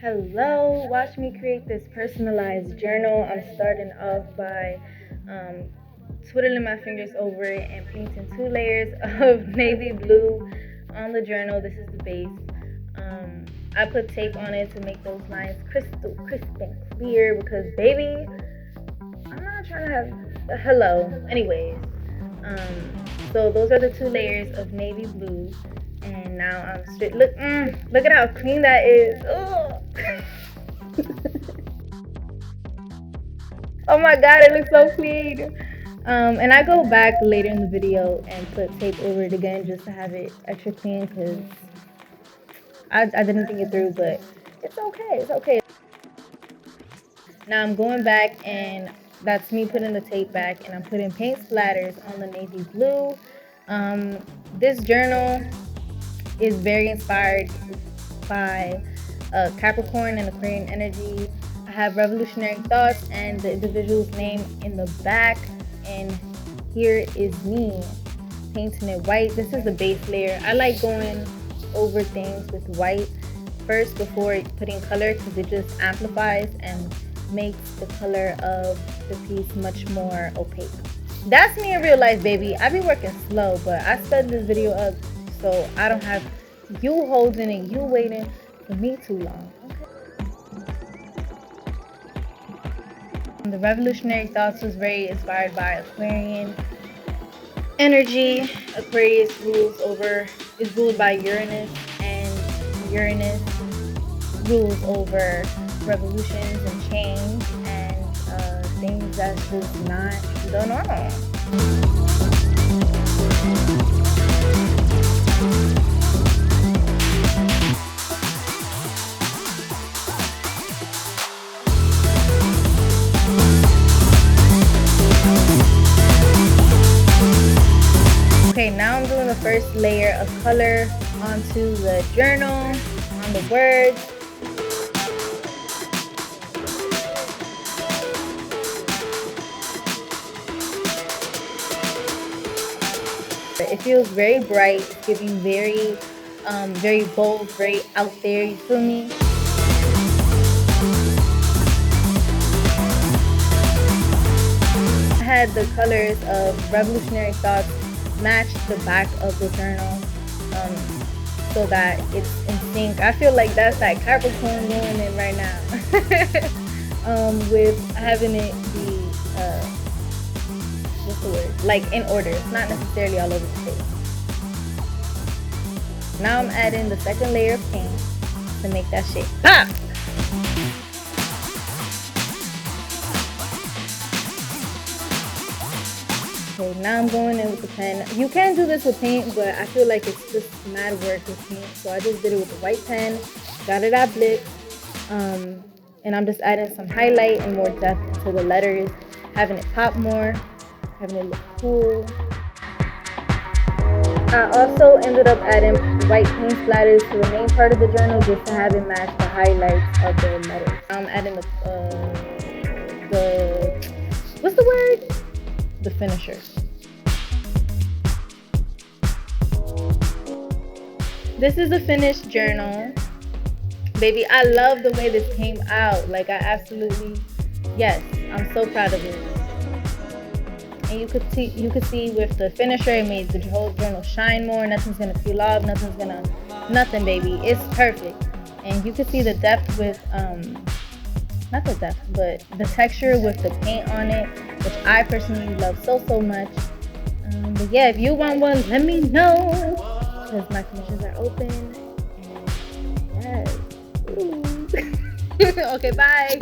Hello, watch me create this personalized journal. I'm starting off by twiddling my fingers over it and painting 2 layers of navy blue on the journal. This is the base. I put tape on it to make those lines crystal crisp and clear because baby, I'm not trying to have hello. Anyways, so those are the 2 layers of navy blue. And now I'm straight. Look at how clean that is. Oh my god, it looks so clean. And I go back later in the video and put tape over it again just to have it extra clean because I didn't think it through, but it's okay. It's okay. Now I'm going back and that's me putting the tape back and I'm putting paint splatters on the navy blue. This journal is very inspired by Capricorn and Aquarian energy. I have revolutionary thoughts and the individual's name in the back, and here is me painting it white. This is the base layer. I like going over things with white first before putting color because it just amplifies and makes the color of the piece much more opaque. That's me in real life, baby. I be working slow, but I sped this video up so I don't have you holding and you waiting for me too long. Okay. The revolutionary thoughts was very inspired by Aquarian energy. Aquarius is ruled by Uranus, and Uranus rules over revolutions and change and things that's just not the normal. Okay, now I'm doing the first layer of color onto the journal, on the words. It feels very bright, giving very bold, very out there, you feel me? I had the colors of revolutionary thoughts match the back of the journal so that it's in sync. I feel like that's like Capricorn going in right now. With having it be what's the word? Like in order. It's not necessarily all over the place. Now I'm adding the second layer of paint to make that shit pop. Okay, now I'm going in with the pen. You can do this with paint, but I feel like it's just mad work with paint. So I just did it with the white pen, got it at Blitz, and I'm just adding some highlight and more depth to the letters, having it pop more, having it look cool. I also ended up adding white paint splatters to the main part of the journal just to have it match the highlights of the letters. I'm adding what's the word? The finisher. This is a finished journal. Baby, I love the way this came out. Like yes, I'm so proud of it. And you could see with the finisher, it made the whole journal shine more. Nothing's gonna peel off, nothing baby. It's perfect. And you could see the depth with not the depth, but the texture with the paint on it, which I personally love so much. But yeah, if you want one, let me know, because my commissions are open. And yes. Okay, bye.